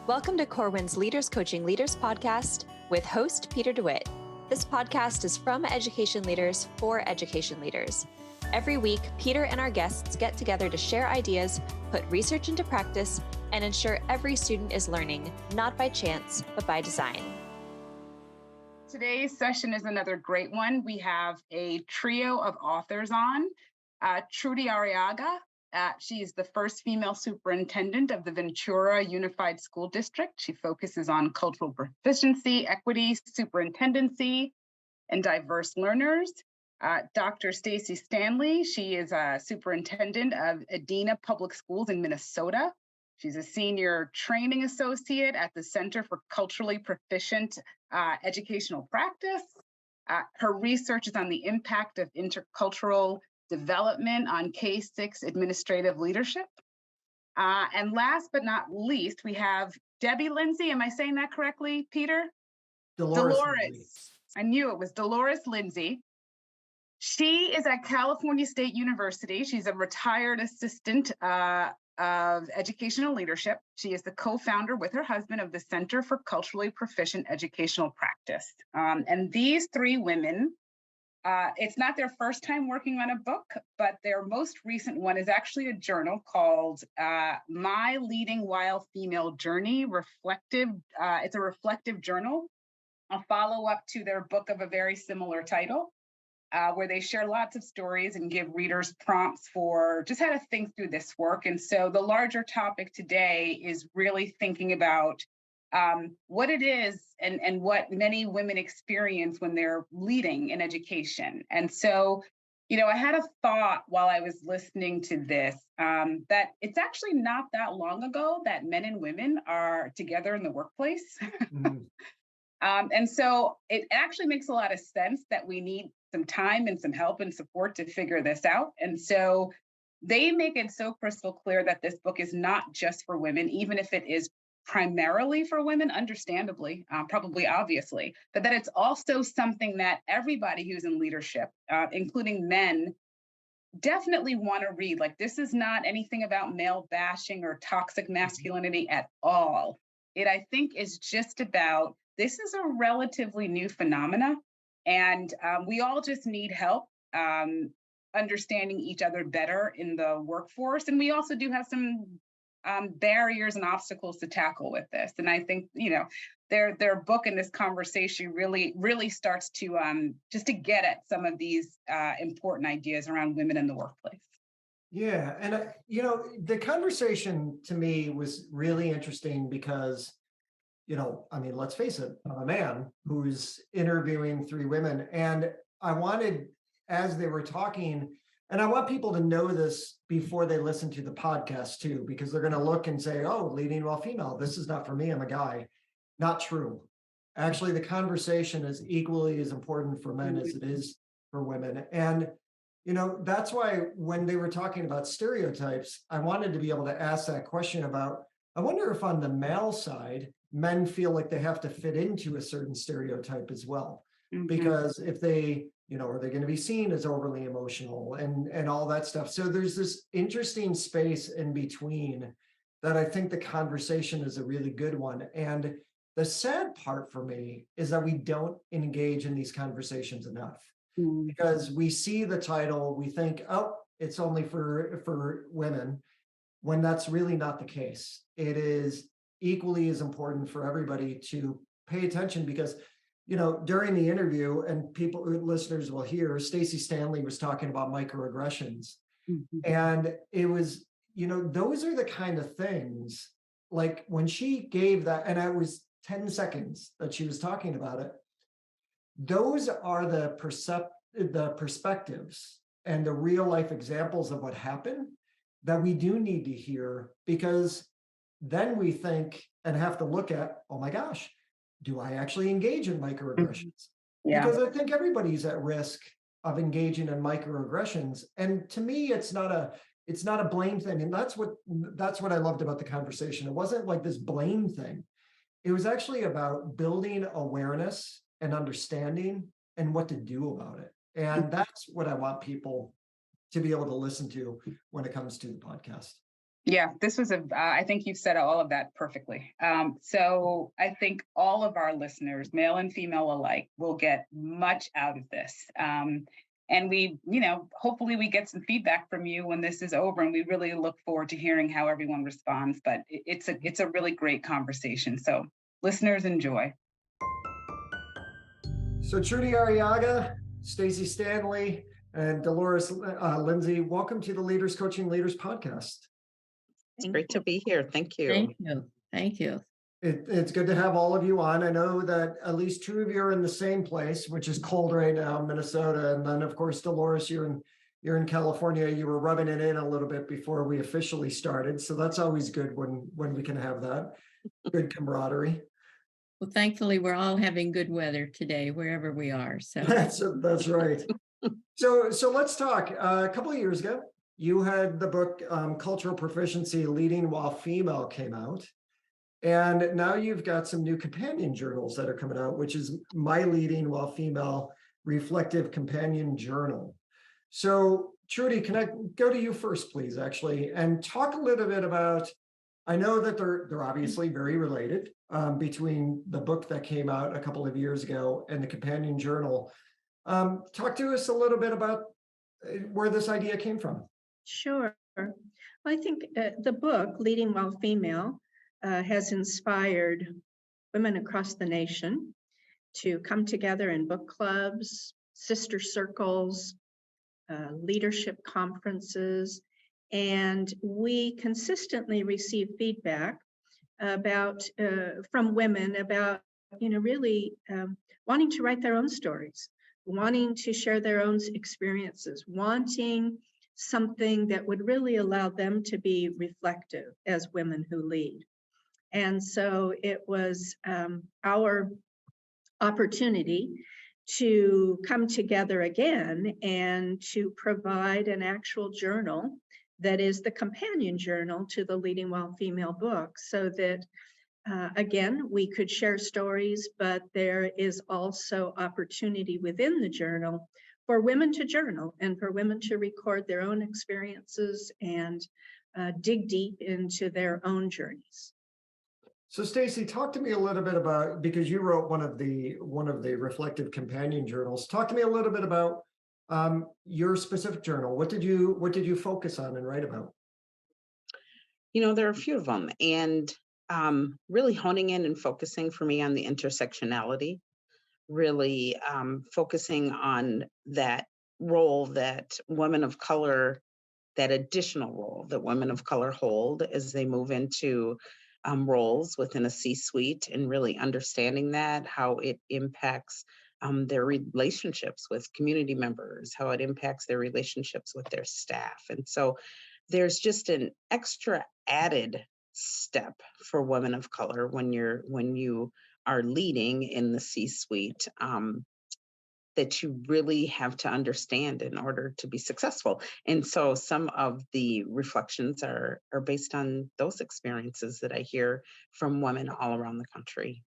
Welcome to Corwin's Leaders Coaching Leaders podcast with host Peter DeWitt. This podcast is from education leaders for education leaders. Every week, Peter and our guests get together to share ideas, put research into practice, and ensure every student is learning, not by chance, but by design. Today's session is another great one. We have a trio of authors on. Trudy Arriaga. She's the first female superintendent of the Ventura Unified School District. She focuses on cultural proficiency, equity, superintendency, and diverse learners. Dr. Stacie Stanley, she is a superintendent of Edina Public Schools in Minnesota. She's a senior training associate at the Center for Culturally Proficient Educational Practice. Her research is on the impact of intercultural development on K-6 administrative leadership. And last but not least, we have Debbie Lindsey. Am I saying that correctly, Peter? Delores. I knew it was Delores Lindsey. She is at California State University. She's a retired assistant of educational leadership. She is the co-founder with her husband of the Center for Culturally Proficient Educational Practice. And these three women, it's not their first time working on a book, but their most recent one is actually a journal called My Leading Wild Female Journey, Reflective. It's a reflective journal, a follow-up to their book of a very similar title, where they share lots of stories and give readers prompts for just how to think through this work. And so the larger topic today is really thinking about what it is and what many women experience when they're leading in education. And so, I had a thought while I was listening to this, that it's actually not that long ago that men and women are together in the workplace. Mm-hmm. And so it actually makes a lot of sense that we need some time and some help and support to figure this out. And so they make it so crystal clear that this book is not just for women, even if it is primarily for women, understandably, probably obviously, but that it's also something that everybody who's in leadership, including men, definitely want to read. Like, this is not anything about male bashing or toxic masculinity at all. It, I think, is just about, this is a relatively new phenomena, and we all just need help understanding each other better in the workforce. And we also do have some barriers and obstacles to tackle with this. And I think, their book and this conversation really starts to just to get at some of these important ideas around women in the workplace. Yeah. And, the conversation to me was really interesting because, let's face it, I'm a man who's interviewing three women. And I wanted, as they were talking, and I want people to know this before they listen to the podcast too, because they're going to look and say, oh, leading well female, this is not for me, I'm a guy. Not true. Actually, the conversation is equally as important for men as it is for women. And, that's why when they were talking about stereotypes, I wanted to be able to ask that question about, I wonder if on the male side, men feel like they have to fit into a certain stereotype as well. Mm-hmm. Because if they, are they going to be seen as overly emotional and all that stuff? So there's this interesting space in between that I think the conversation is a really good one. And the sad part for me is that we don't engage in these conversations enough. Mm-hmm. Because we see the title, we think, oh, it's only for women, when that's really not the case. It is equally as important for everybody to pay attention because during the interview, and listeners will hear, Stacie Stanley was talking about microaggressions. Mm-hmm. And it was, those are the kind of things, like when she gave that, and it was 10 seconds that she was talking about it, those are the perspectives and the real life examples of what happened that we do need to hear, because then we think and have to look at, oh my gosh, do I actually engage in microaggressions? Yeah. Because I think everybody's at risk of engaging in microaggressions. And to me, it's not a blame thing. And that's what I loved about the conversation. It wasn't like this blame thing. It was actually about building awareness and understanding and what to do about it. And that's what I want people to be able to listen to when it comes to the podcast. Yeah, this was I think you've said all of that perfectly. So I think all of our listeners, male and female alike, will get much out of this. And we, hopefully we get some feedback from you when this is over, and we really look forward to hearing how everyone responds. But it's a really great conversation. So listeners, enjoy. So Trudy Arriaga, Stacie Stanley, and Delores Lindsey, welcome to the Leaders Coaching Leaders podcast. It's great to be here. Thank you. Thank you. Thank you. It's good to have all of you on. I know that at least two of you are in the same place, which is cold right now, Minnesota. And then, of course, Delores, you're in California. You were rubbing it in a little bit before we officially started. So that's always good when we can have that good camaraderie. Well, thankfully, we're all having good weather today, wherever we are. So that's right. So let's talk. A couple of years ago, you had the book Cultural Proficiency: Leading While Female came out. And now you've got some new companion journals that are coming out, which is My Leading While Female Reflective Companion Journal. So Trudy, can I go to you first, please, actually, and talk a little bit about, I know that they're obviously very related between the book that came out a couple of years ago and the companion journal. Talk to us a little bit about where this idea came from. Sure. Well, I think the book, Leading While Female, has inspired women across the nation to come together in book clubs, sister circles, leadership conferences, and we consistently receive feedback about from women about really wanting to write their own stories, wanting to share their own experiences, wanting something that would really allow them to be reflective as women who lead. And so it was our opportunity to come together again and to provide an actual journal that is the companion journal to the Leading While Female book, so that again, we could share stories, but there is also opportunity within the journal for women to journal and for women to record their own experiences and dig deep into their own journeys. So Stacie, talk to me a little bit about, because you wrote one of the reflective companion journals. Talk to me a little bit about your specific journal. What did you focus on and write about? There are a few of them, and really honing in and focusing for me on the intersectionality, really focusing on that role that women of color, that additional role that women of color hold as they move into roles within a C-suite, and really understanding that, how it impacts their relationships with community members, how it impacts their relationships with their staff. And so there's just an extra added step for women of color when you are leading in the C-suite, that you really have to understand in order to be successful. And so some of the reflections are based on those experiences that I hear from women all around the country.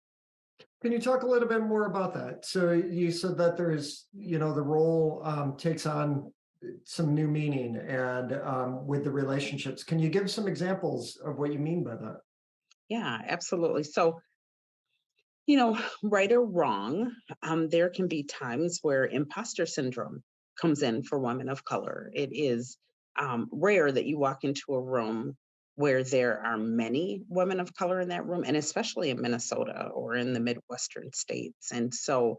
Can you talk a little bit more about that? So you said that there's, the role takes on some new meaning, and with the relationships. Can you give some examples of what you mean by that? Yeah, absolutely. So, right or wrong, there can be times where imposter syndrome comes in for women of color. It is rare that you walk into a room where there are many women of color in that room, and especially in Minnesota or in the Midwestern states. And so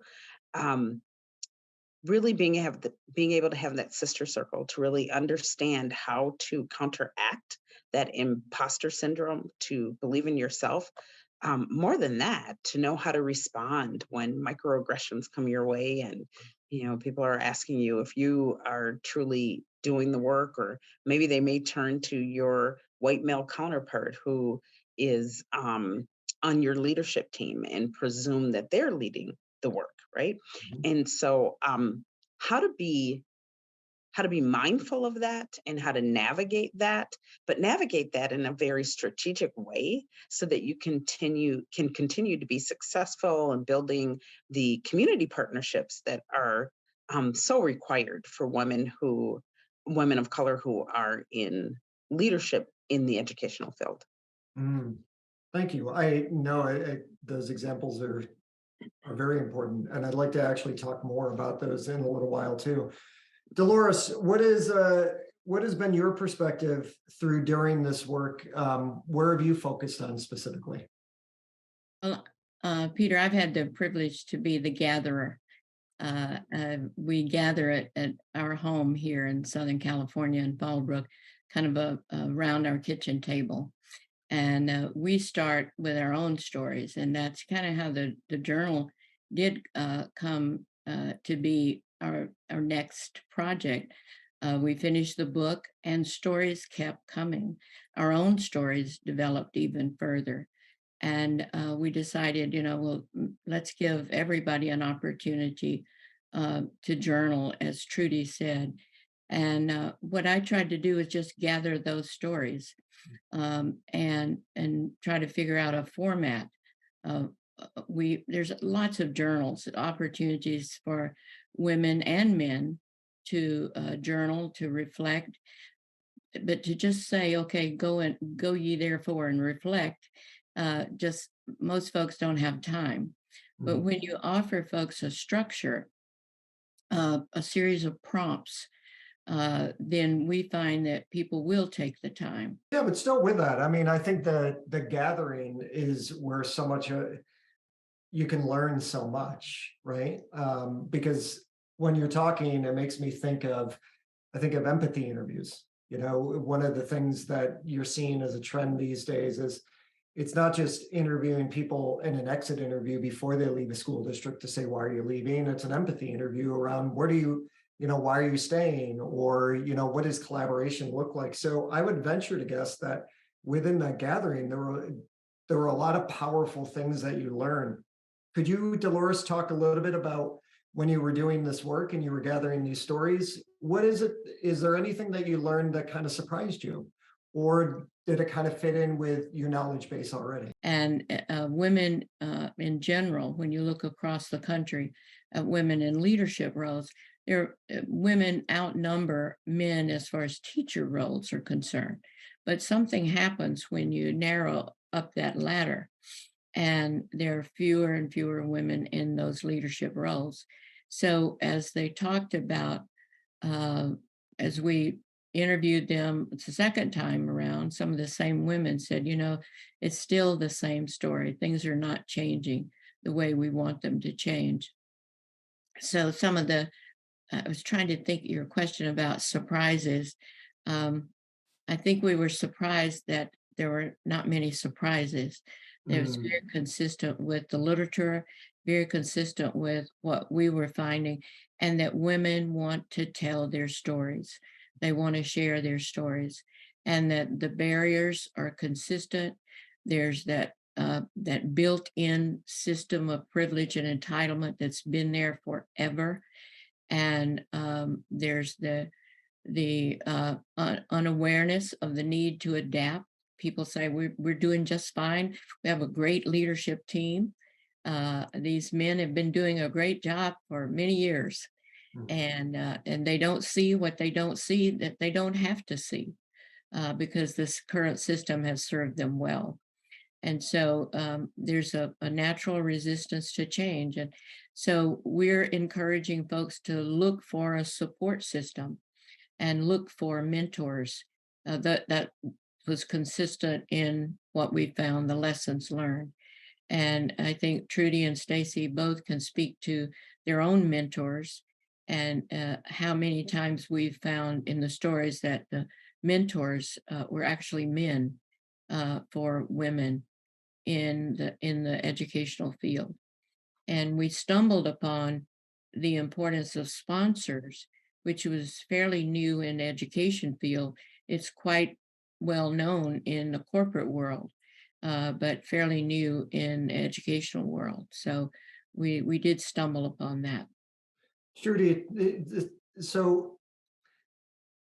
really being able to have that sister circle to really understand how to counteract that imposter syndrome, to believe in yourself. More than that, to know how to respond when microaggressions come your way, and people are asking you if you are truly doing the work, or maybe they may turn to your white male counterpart who is on your leadership team and presume that they're leading the work, right? Mhm. And so how to be mindful of that, and how to navigate that, but navigate that in a very strategic way, so that you can continue to be successful in building the community partnerships that are so required for women of color who are in leadership in the educational field. Mm, thank you. I know those examples are very important, and I'd like to actually talk more about those in a little while too. Delores, what has been your perspective through during this work? Where have you focused on specifically? Well, Peter, I've had the privilege to be the gatherer. We gather at our home here in Southern California in Fallbrook, kind of around our kitchen table. And we start with our own stories. And that's kind of how the journal did come to be our next project. We finished the book and stories kept coming. Our own stories developed even further. And we decided, well, let's give everybody an opportunity to journal, as Trudy said. And what I tried to do is just gather those stories and try to figure out a format. There's lots of journals, opportunities for women and men to journal, to reflect, but to just say, okay, go ye therefore and reflect. Just most folks don't have time. But Mhm. when you offer folks a structure, a series of prompts, then we find that people will take the time. Yeah, but still with that, I mean, I think the gathering is where so much you can learn so much, right? Because when you're talking, it makes me think of, I think of empathy interviews. You know, one of the things that you're seeing as a trend these days is it's not just interviewing people in an exit interview before they leave a school district to say, why are you leaving? It's an empathy interview around where do you know, why are you staying? Or, you know, what does collaboration look like? So I would venture to guess that within that gathering, there were a lot of powerful things that you learn. Could you, Delores, talk a little bit about when you were doing this work and you were gathering these stories? What is it? Is there anything that you learned that kind of surprised you? Or did it kind of fit in with your knowledge base already? And women in general, when you look across the country at women in leadership roles, women outnumber men as far as teacher roles are concerned. But something happens when you narrow up that ladder, and there are fewer and fewer women in those leadership roles. So as they talked about, as we interviewed them the second time around, some of the same women said, it's still the same story. Things are not changing the way we want them to change. So I was trying to think your question about surprises. I think we were surprised that there were not many surprises. It was very consistent with the literature, very consistent with what we were finding, and that women want to tell their stories. They want to share their stories, and that the barriers are consistent. There's that built-in system of privilege and entitlement that's been there forever, and there's the unawareness of the need to adapt. People say we're doing just fine. We have a great leadership team. These men have been doing a great job for many years, and they don't see what they don't see that they don't have to see, because this current system has served them well. And so there's a natural resistance to change. And so we're encouraging folks to look for a support system and look for mentors. That was consistent in what we found, the lessons learned. And I think Trudy and Stacie both can speak to their own mentors, and how many times we've found in the stories that the mentors were actually men for women in the educational field. And we stumbled upon the importance of sponsors, which was fairly new in the education field. It's quite well known in the corporate world, but fairly new in the educational world. So we did stumble upon that. Trudy, so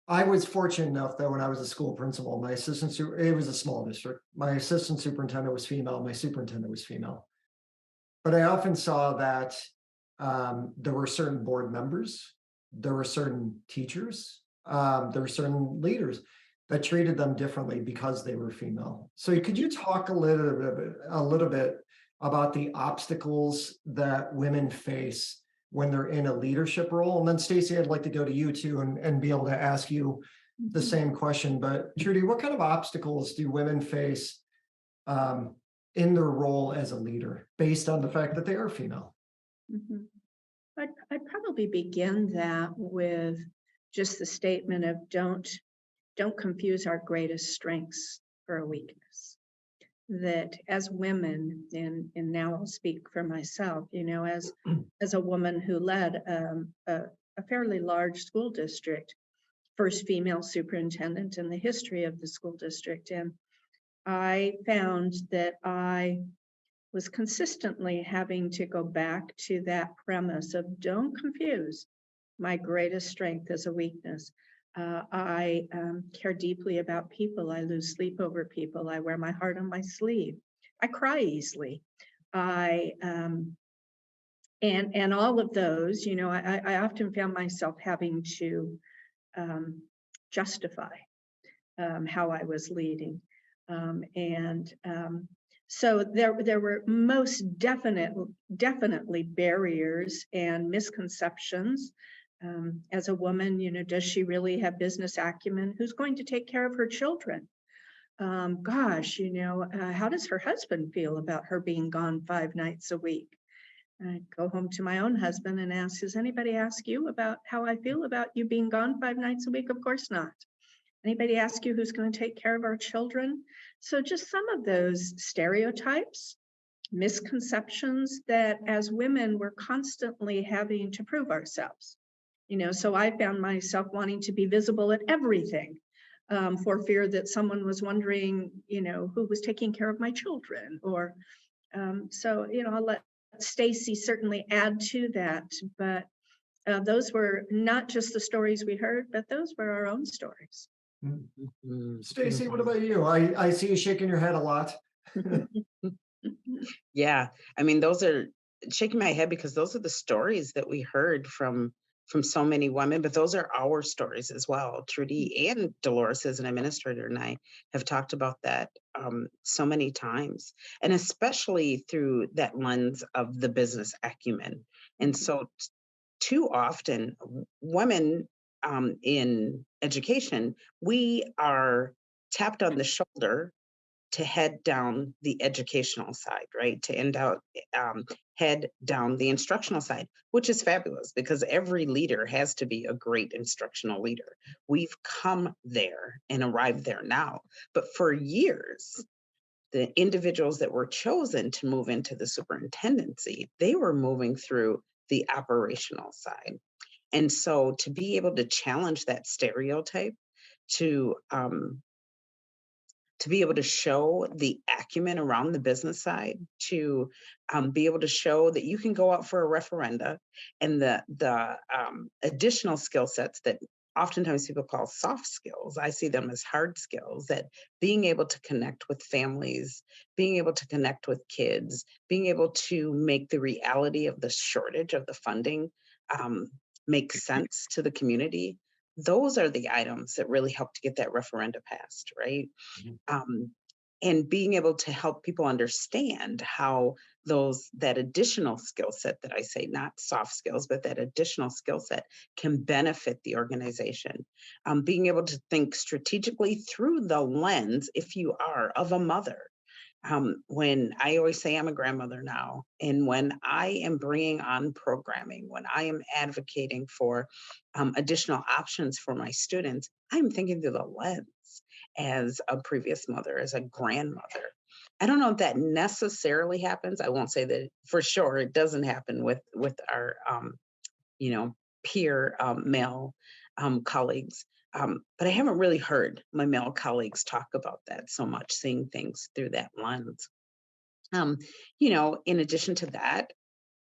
I was fortunate enough that when I was a school principal, my it was a small district. My assistant superintendent was female, my superintendent was female. But I often saw that there were certain board members, there were certain teachers, there were certain leaders that treated them differently because they were female. So could you talk a little bit about the obstacles that women face when they're in a leadership role? And then Stacie, I'd like to go to you too and be able to ask you the same question. But Trudy, what kind of obstacles do women face in their role as a leader based on the fact that they are female? Mhm. I'd probably begin that with just the statement of don't confuse our greatest strengths for a weakness. That as women, and now I'll speak for myself, as a woman who led a fairly large school district, first female superintendent in the history of the school district, and I found that I was consistently having to go back to that premise of don't confuse my greatest strength as a weakness. I care deeply about people. I lose sleep over people. I wear my heart on my sleeve. I cry easily. I and all of those, I often found myself having to justify how I was leading, so there were most definitely barriers and misconceptions. As a woman, does she really have business acumen? Who's going to take care of her children? How does her husband feel about her being gone 5 nights a week? I go home to my own husband and ask, has anybody asked you about how I feel about you being gone 5 nights a week? Of course not. Anybody ask you who's going to take care of our children? So just some of those stereotypes, misconceptions that as women, we're constantly having to prove ourselves. So I found myself wanting to be visible at everything for fear that someone was wondering, who was taking care of my children. Or I'll let Stacie certainly add to that. But those were not just the stories we heard, but those were our own stories. Stacie, what about you? I see you shaking your head a lot. Yeah, I mean, those are shaking my head because those are the stories that we heard from so many women, but those are our stories as well. Trudy and Delores, as an administrator, and I have talked about that so many times, and especially through that lens of the business acumen. And so, too often, women in education, we are tapped on the shoulder to head down the educational side, right? To head down the instructional side, which is fabulous because every leader has to be a great instructional leader. We've come there and arrived there now. But for years, the individuals that were chosen to move into the superintendency, they were moving through the operational side. And so to be able to challenge that stereotype, to be able to show the acumen around the business side, to be able to show that you can go out for a referenda, and the additional skill sets that oftentimes people call soft skills, I see them as hard skills, that being able to connect with families, being able to connect with kids, being able to make the reality of the shortage of the funding make sense to the community. Those are the items that really help to get that referenda passed, right? And being able to help people understand how that additional skill set that I say, not soft skills, but that additional skill set can benefit the organization. Being able to think strategically through the lens, if you are, of a mother. When I always say I'm a grandmother now, and when I am bringing on programming, when I am advocating for additional options for my students, I'm thinking through the lens as a previous mother, as a grandmother. I don't know if that necessarily happens. I won't say that for sure it doesn't happen with our peer male colleagues. But I haven't really heard my male colleagues talk about that so much, seeing things through that lens. In addition to that,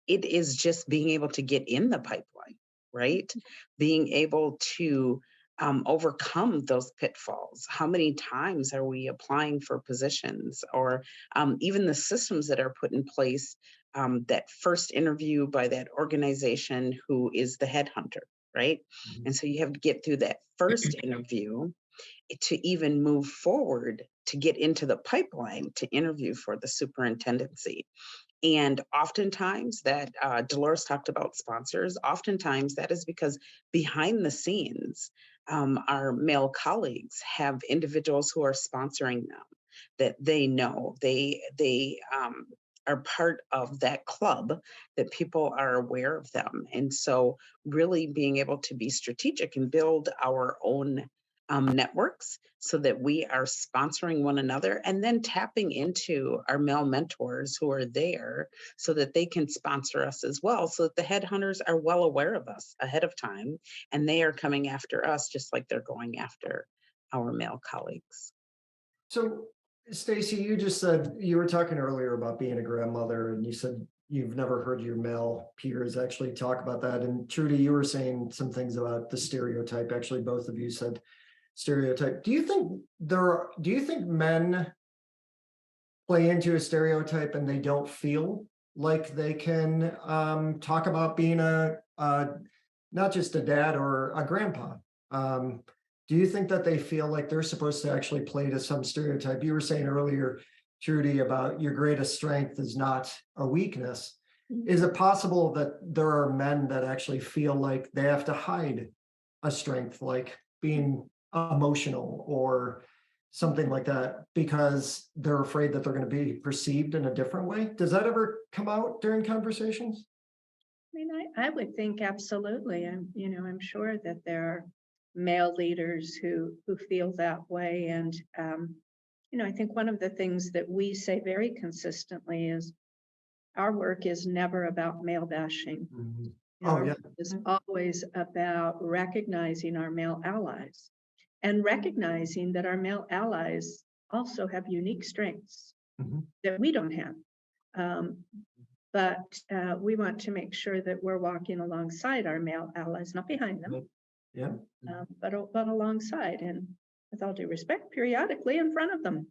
it is just being able to get in the pipeline, right? Being able to overcome those pitfalls. How many times are we applying for positions, or even the systems that are put in place, that first interview by that organization who is the headhunter, right? And so you have to get through that first interview, to even move forward to get into the pipeline to interview for the superintendency. And oftentimes that Delores talked about sponsors, oftentimes that is because behind the scenes, our male colleagues have individuals who are sponsoring them that they know. They are part of that club, that people are aware of them. And so really being able to be strategic and build our own networks so that we are sponsoring one another, and then tapping into our male mentors who are there so that they can sponsor us as well, so that the headhunters are well aware of us ahead of time and they are coming after us just like they're going after our male colleagues. So, Stacie, you just said you were talking earlier about being a grandmother, and you said you've never heard your male peers actually talk about that. And Trudy, you were saying some things about the stereotype. Actually, both of you said stereotype. Do you think men play into a stereotype and they don't feel like they can talk about being a not just a dad or a grandpa? Do you think that they feel like they're supposed to actually play to some stereotype? You were saying earlier, Trudy, about your greatest strength is not a weakness. Is it possible that there are men that actually feel like they have to hide a strength, like being emotional or something like that, because they're afraid that they're going to be perceived in a different way? Does that ever come out during conversations? I mean, I would think absolutely. I'm sure that there are male leaders who feel that way. And, I think one of the things that we say very consistently is our work is never about male bashing. Mhm. Our Oh, yeah. work is always about recognizing our male allies and recognizing that our male allies also have unique strengths Mhm. that we don't have. But we want to make sure that we're walking alongside our male allies, not behind them, Yeah. but alongside, and with all due respect, periodically in front of them,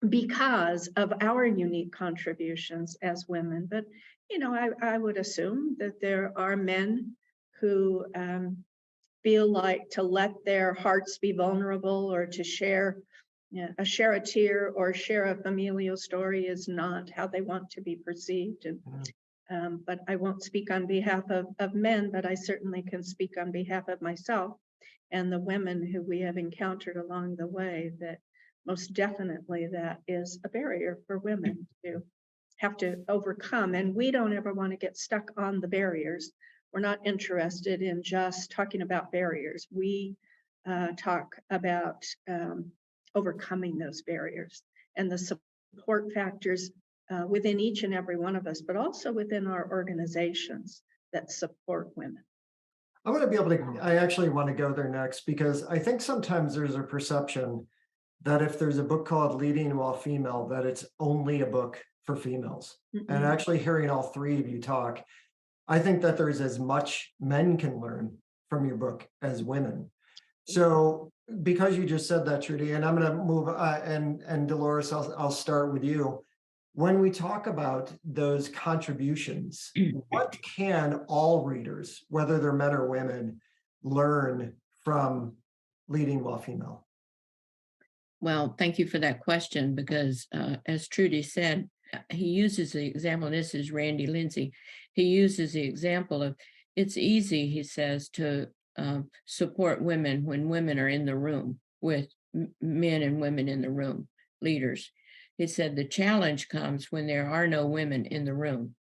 because of our unique contributions as women. But I would assume that there are men who feel like to let their hearts be vulnerable or to share share a tear or share a familial story is not how they want to be perceived. And but I won't speak on behalf of men, but I certainly can speak on behalf of myself and the women who we have encountered along the way, that most definitely that is a barrier for women to have to overcome. And we don't ever want to get stuck on the barriers. We're not interested in just talking about barriers. We talk about overcoming those barriers and the support factors within each and every one of us, but also within our organizations that support women. I actually want to go there next, because I think sometimes there's a perception that if there's a book called Leading While Female, that it's only a book for females. And actually hearing all three of you talk, I think that there's as much men can learn from your book as women. So because you just said that, Trudy, and I'm going to move and Delores, I'll start with you. When we talk about those contributions, what can all readers, whether they're men or women, learn from Leading While Female? Well, thank you for that question, because as Trudy said, he uses the example, and this is Randy Lindsey. He uses the example of, it's easy, he says, to support women when women are in the room with men and women in the room, leaders. He said the challenge comes when there are no women in the room,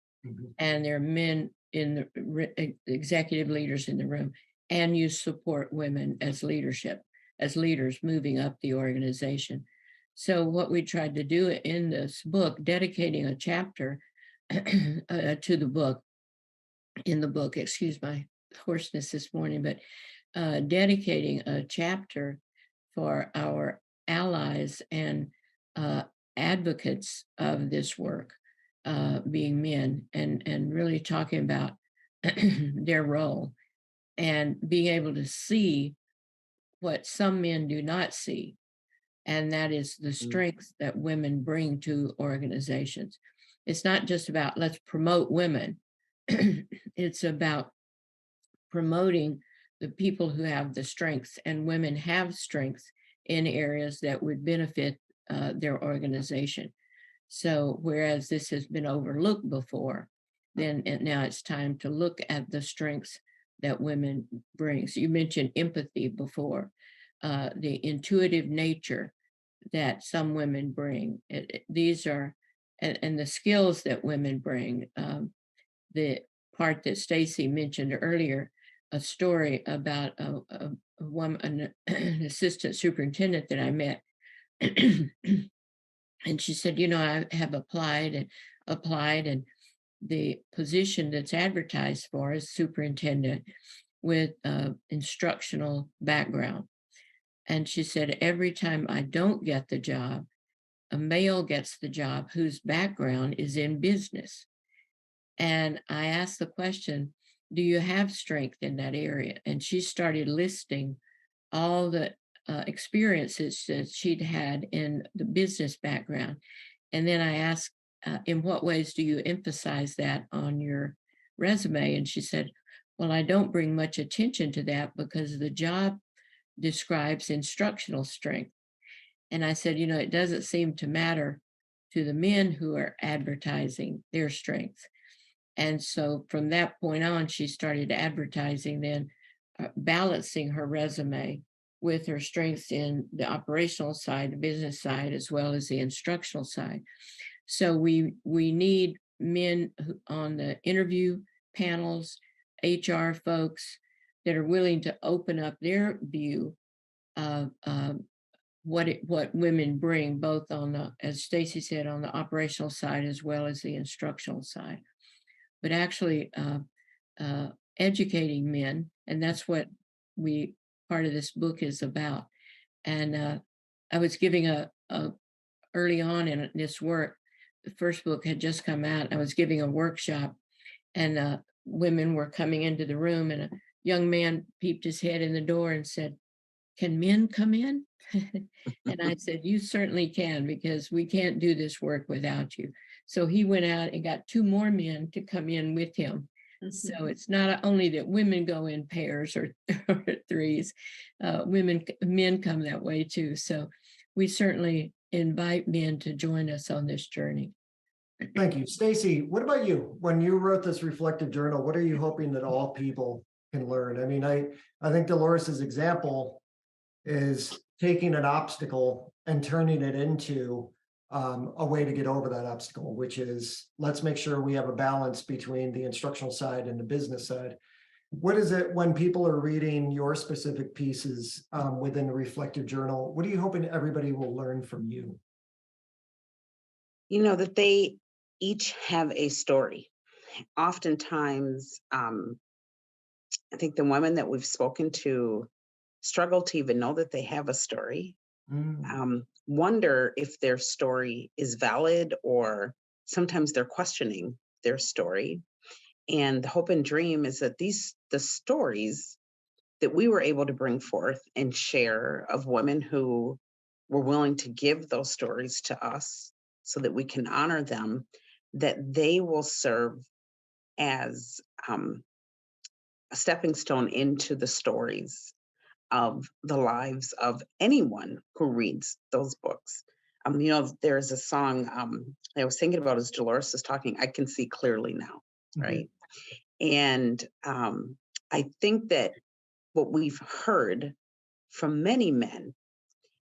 and there are men in the executive leaders in the room, and you support women as leadership, as leaders moving up the organization. So what we tried to do in this book, dedicating a chapter to the book, in the book, excuse my hoarseness this morning, but dedicating a chapter for our allies and advocates of this work, being men, and really talking about their role and being able to see what some men do not see, and that is the strengths that women bring to organizations. It's not just about let's promote women. It's about promoting the people who have the strengths, and women have strengths in areas that would benefit their organization. So whereas this has been overlooked before, then now it's time to look at the strengths that women bring. So you mentioned empathy before, the intuitive nature that some women bring. These are, and the skills that women bring. The part that Stacie mentioned earlier, a story about a woman, an assistant superintendent that I met. And she said, I have applied, and the position that's advertised for is superintendent with instructional background. And she said, every time I don't get the job, a male gets the job whose background is in business. And I asked the question, do you have strength in that area? And she started listing all the experiences that she'd had in the business background. And then I asked, in what ways do you emphasize that on your resume? And she said, well, I don't bring much attention to that because the job describes instructional strength. And I said, it doesn't seem to matter to the men who are advertising their strengths. And so from that point on, she started advertising, then balancing her resume with her strengths in the operational side, the business side, as well as the instructional side. So we need men on the interview panels, HR folks that are willing to open up their view of what women bring, both on the, as Stacie said, on the operational side as well as the instructional side. But actually educating men, and that's what part of this book is about. And I was giving a early on in this work, the first book had just come out. I was giving a workshop, and women were coming into the room, and a young man peeped his head in the door and said, "Can men come in?" And I said, "You certainly can, because we can't do this work without you." So he went out and got 2 more men to come in with him. So it's not only that women go in pairs or threes, men come that way too. So we certainly invite men to join us on this journey. Thank you. Stacie, what about you? When you wrote this reflective journal, what are you hoping that all people can learn? I mean, I think Dolores's example is taking an obstacle and turning it into a way to get over that obstacle, which is, let's make sure we have a balance between the instructional side and the business side. What is it when people are reading your specific pieces within the reflective journal? What are you hoping everybody will learn from you? That they each have a story. Oftentimes, I think the women that we've spoken to struggle to even know that they have a story. Wonder if their story is valid, or sometimes they're questioning their story. And the hope and dream is that the stories that we were able to bring forth and share of women who were willing to give those stories to us so that we can honor them, that they will serve as a stepping stone into the stories of the lives of anyone who reads those books. There's a song I was thinking about as Delores is talking, I can see clearly now, right? And I think that what we've heard from many men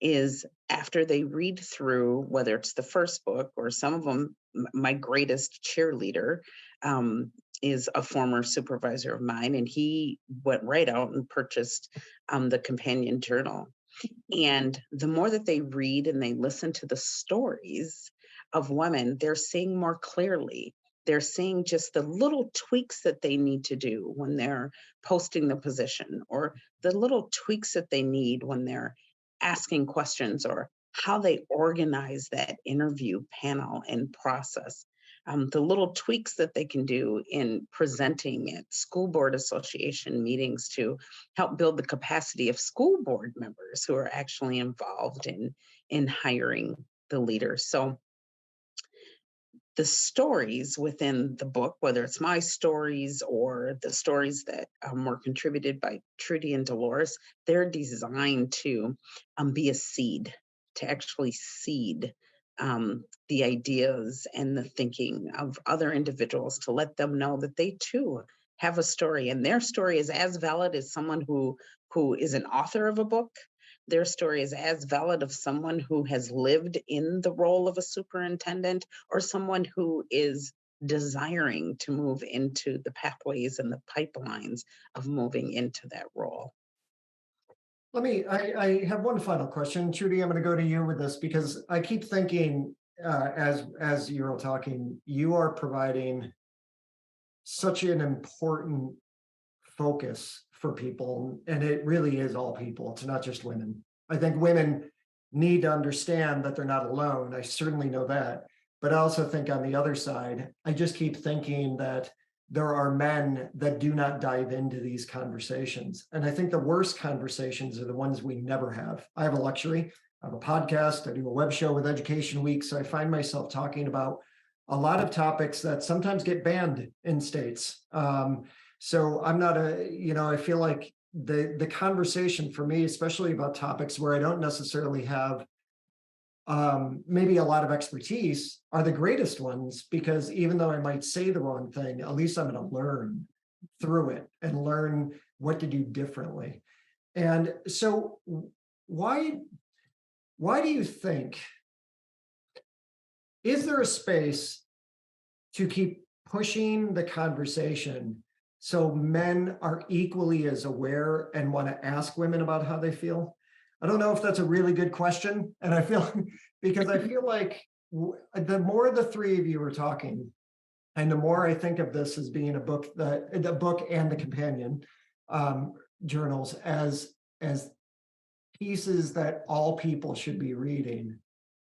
is, after they read through, whether it's the first book or some of them, my greatest cheerleader is a former supervisor of mine, and he went right out and purchased the companion journal. And the more that they read and they listen to the stories of women, they're seeing more clearly. They're seeing just the little tweaks that they need to do when they're posting the position, or the little tweaks that they need when they're asking questions, or how they organize that interview panel and process. The little tweaks that they can do in presenting at school board association meetings to help build the capacity of school board members who are actually involved in hiring the leaders. So the stories within the book, whether it's my stories or the stories that were contributed by Trudy and Delores, they're designed to be a seed, to actually seed the ideas and the thinking of other individuals, to let them know that they too have a story, and their story is as valid as someone who is an author of a book. Their story is as valid of someone who has lived in the role of a superintendent or someone who is desiring to move into the pathways and the pipelines of moving into that role. I have one final question. Trudy, I'm going to go to you with this because I keep thinking, as you're all talking, you are providing such an important focus for people, and it really is all people. It's not just women. I think women need to understand that they're not alone. I certainly know that. But I also think on the other side, I just keep thinking that there are men that do not dive into these conversations. And I think the worst conversations are the ones we never have. I have a luxury. I have a podcast. I do a web show with Education Week. So I find myself talking about a lot of topics that sometimes get banned in states. So I'm not I feel like the conversation for me, especially about topics where I don't necessarily have maybe a lot of expertise, are the greatest ones, because even though I might say the wrong thing, at least I'm going to learn through it and learn what to do differently. And so why do you think, is there a space to keep pushing the conversation so men are equally as aware and want to ask women about how they feel? I don't know if that's a really good question. And I feel, because I feel like the more the three of you are talking, and the more I think of this as being a book, the book and the companion journals as pieces that all people should be reading.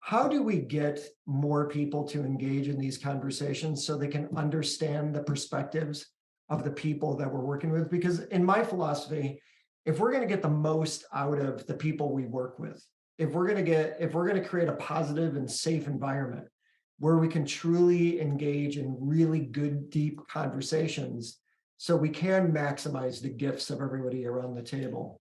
How do we get more people to engage in these conversations so they can understand the perspectives of the people that we're working with? Because in my philosophy, if we're going to get the most out of the people we work with, if we're going to create a positive and safe environment where we can truly engage in really good, deep conversations, so we can maximize the gifts of everybody around the table.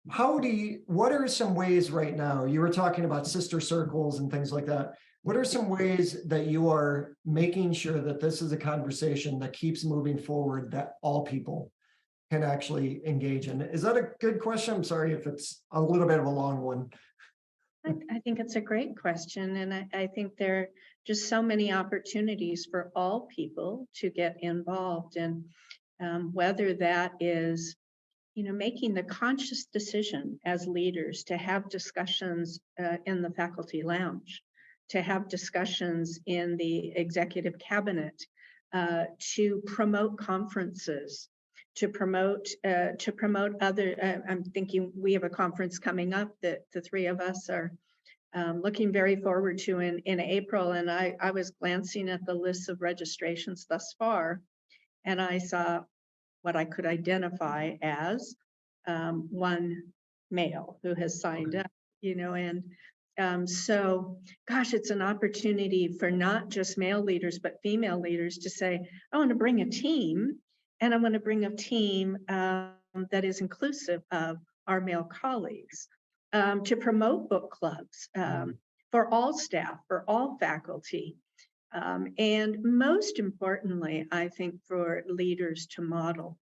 What are some ways right now? You were talking about sister circles and things like that. What are some ways that you are making sure that this is a conversation that keeps moving forward, that all people can actually engage in? Is that a good question? I'm sorry if it's a little bit of a long one. I think it's a great question. And I think there are just so many opportunities for all people to get involved. And whether that is, making the conscious decision as leaders to have discussions in the faculty lounge, to have discussions in the executive cabinet, to promote conferences, to promote other. I'm thinking we have a conference coming up that the three of us are looking very forward to in April. And I was glancing at the list of registrations thus far, and I saw what I could identify as one male who has signed up, and so, gosh, it's an opportunity for not just male leaders, but female leaders to say, I want to bring a team, and I want to bring a team that is inclusive of our male colleagues, to promote book clubs for all staff, for all faculty. And most importantly, I think for leaders to model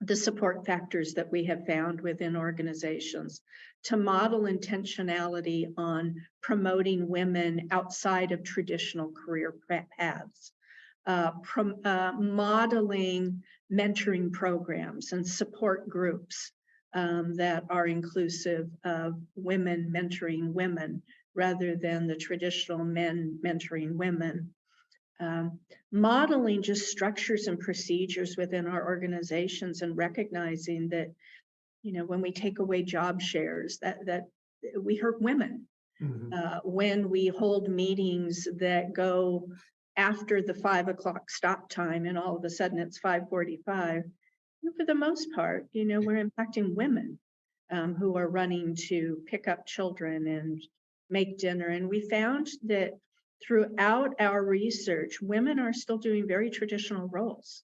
the support factors that we have found within organizations, to model intentionality on promoting women outside of traditional career paths, modeling mentoring programs and support groups that are inclusive of women mentoring women rather than the traditional men mentoring women. Modeling just structures and procedures within our organizations, and recognizing that, when we take away job shares, that we hurt women. When we hold meetings that go after the 5 o'clock stop time and all of a sudden it's 5:45, for the most part, we're impacting women who are running to pick up children and make dinner. And we found that throughout our research, women are still doing very traditional roles.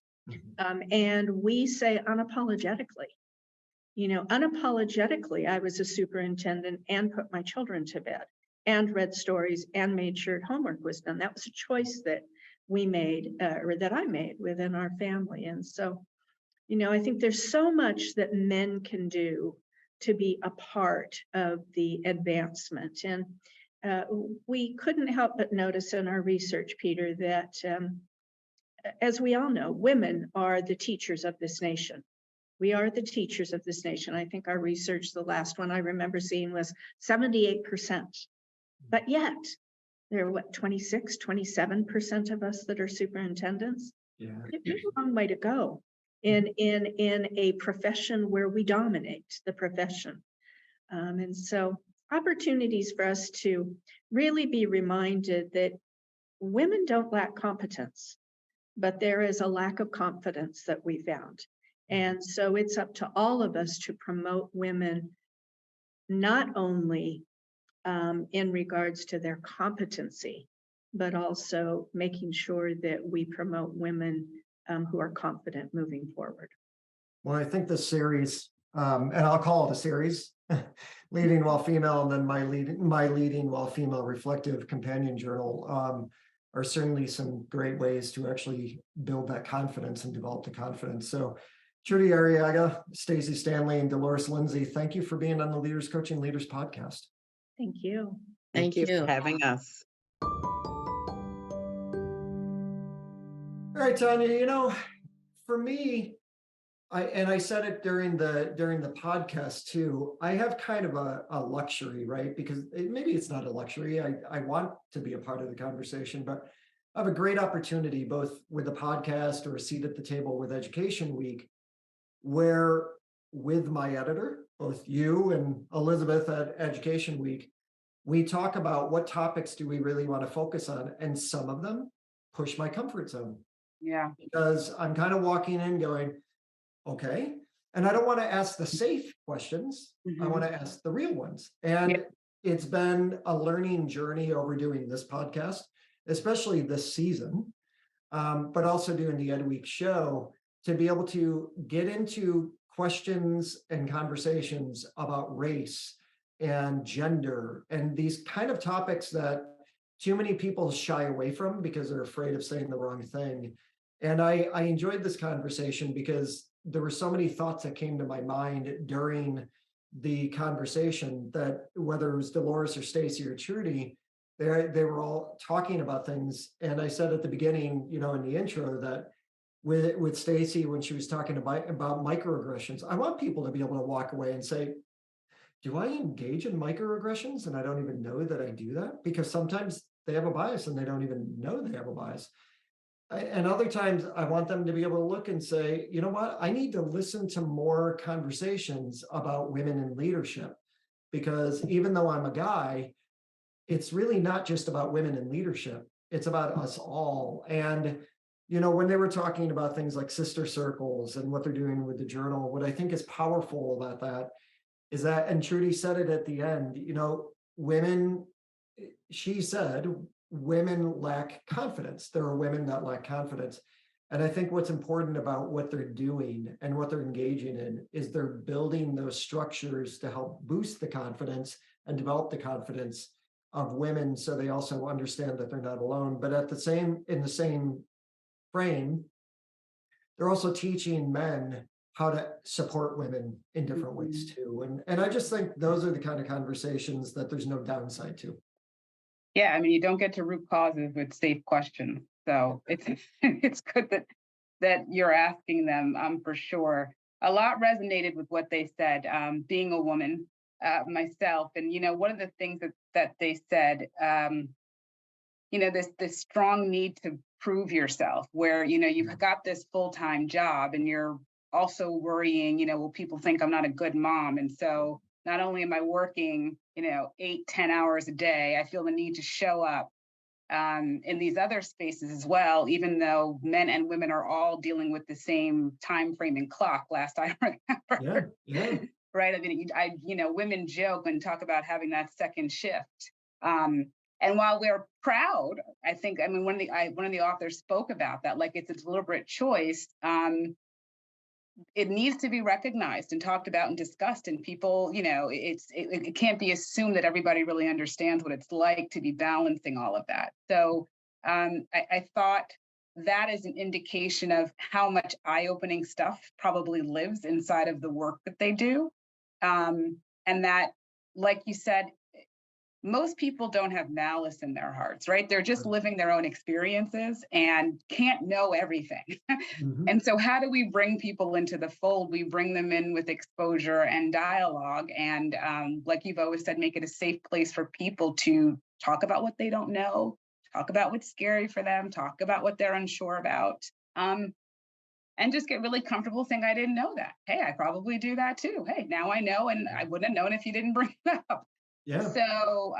And we say unapologetically, unapologetically, I was a superintendent and put my children to bed and read stories and made sure homework was done. That was a choice that we made, or that I made within our family. And so, I think there's so much that men can do to be a part of the advancement. And we couldn't help but notice in our research, Peter, that as we all know, women are the teachers of this nation. We are the teachers of this nation. I think our research, the last one I remember seeing was 78%. But yet, there are 26, 27% of us that are superintendents? Yeah. There's a long way to go in a profession where we dominate the profession. And so opportunities for us to really be reminded that women don't lack competence, but there is a lack of confidence that we found. And so it's up to all of us to promote women, not only in regards to their competency, but also making sure that we promote women who are confident moving forward. Well, I think this series, and I'll call it a series, Leading While Female, and then my Leading While Female Reflective Companion Journal, are certainly some great ways to actually build that confidence and develop the confidence. So Trudy, Arriaga, Stacie, Stanley, and Delores, Lindsey, thank you for being on the Leaders Coaching Leaders podcast. Thank you. Thank you for having us. All right, Tanya, for me, I said it during the podcast too, I have kind of a luxury, right? Because maybe it's not a luxury. I want to be a part of the conversation, but I have a great opportunity both with the podcast or a seat at the table with Education Week, where with my editor, both you and Elizabeth at Education Week, we talk about what topics do we really want to focus on, and some of them push my comfort zone. Yeah. Because I'm kind of walking in going, okay. And I don't want to ask the safe questions. I want to ask the real ones. And it's been a learning journey over doing this podcast, especially this season, but also doing the Ed Week show, to be able to get into questions and conversations about race and gender and these kind of topics that too many people shy away from because they're afraid of saying the wrong thing. And I enjoyed this conversation because there were so many thoughts that came to my mind during the conversation that whether it was Delores or Stacie or Trudy, they were all talking about things. And I said at the beginning, in the intro, that with Stacie, when she was talking about microaggressions, I want people to be able to walk away and say, do I engage in microaggressions and I don't even know that I do that? Because sometimes they have a bias and they don't even know they have a bias. And other times I want them to be able to look and say, you know what, I need to listen to more conversations about women in leadership, because even though I'm a guy, it's really not just about women in leadership. It's about us all. And, when they were talking about things like sister circles and what they're doing with the journal, what I think is powerful about that is that, and Trudy said it at the end, women, she said, women lack confidence. There are women that lack confidence. And I think what's important about what they're doing and what they're engaging in is they're building those structures to help boost the confidence and develop the confidence of women, so they also understand that they're not alone. But in the same frame, they're also teaching men how to support women in different ways too. And I just think those are the kind of conversations that there's no downside to. Yeah, I mean, you don't get to root causes with safe questions. So it's good that you're asking them, for sure. A lot resonated with what they said, being a woman myself. And, one of the things that they said, this strong need to prove yourself, where, you've got this full-time job and you're also worrying, will people think I'm not a good mom? And so not only am I working, 8-10 hours a day, I feel the need to show up in these other spaces as well, even though men and women are all dealing with the same time frame and clock, last I remember. Yeah. Right. I mean, women joke and talk about having that second shift. And while we're proud, I think, I mean, one of the authors spoke about that, like it's a deliberate choice. It needs to be recognized and talked about and discussed, and people, it can't be assumed that everybody really understands what it's like to be balancing all of that. So I thought that is an indication of how much eye-opening stuff probably lives inside of the work that they do. And that, like you said, most people don't have malice in their hearts, right? They're just living their own experiences and can't know everything. Mhm. And so how do we bring people into the fold? We bring them in with exposure and dialogue. And like you've always said, make it a safe place for people to talk about what they don't know, talk about what's scary for them, talk about what they're unsure about. And just get really comfortable saying, I didn't know that. Hey, I probably do that too. Hey, now I know, and I wouldn't have known if you didn't bring it up. Yeah. So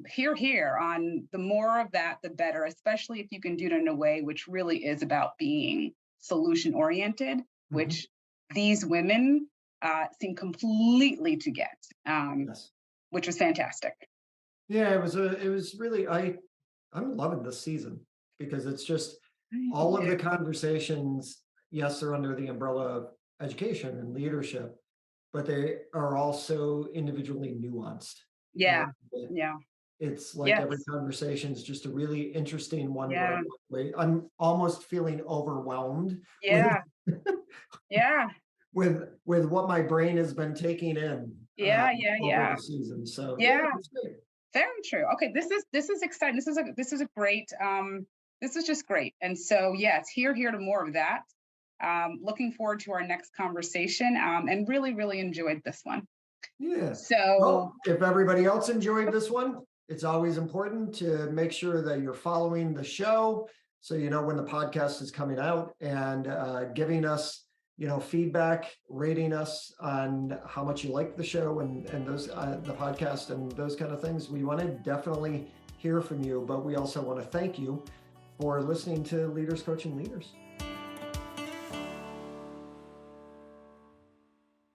here on the more of that, the better, especially if you can do it in a way which really is about being solution oriented, which these women seem completely to get, Yes. which was fantastic. Yeah, it was really, I'm loving this season because it's just all of the conversations, yes, they're under the umbrella of education and leadership, but they are also individually nuanced. Yeah, And yeah, it's like yes, every conversation is just a really interesting one where yeah, I'm like, wait, I'm almost feeling overwhelmed yeah, yeah, with what my brain has been taking in yeah, over the season. So yeah, yeah. it's great. Very true. Okay, this is exciting. This is a great. This is just great. And so yes, here to more of that. Looking forward to our next conversation. And really enjoyed this one. Yeah. So Well, if everybody else enjoyed this one, it's always important to make sure that you're following the show so you know when the podcast is coming out and giving us, feedback, rating us on how much you like the show and those the podcast and those kind of things. We want to definitely hear from you, but we also want to thank you for listening to Leaders Coaching Leaders.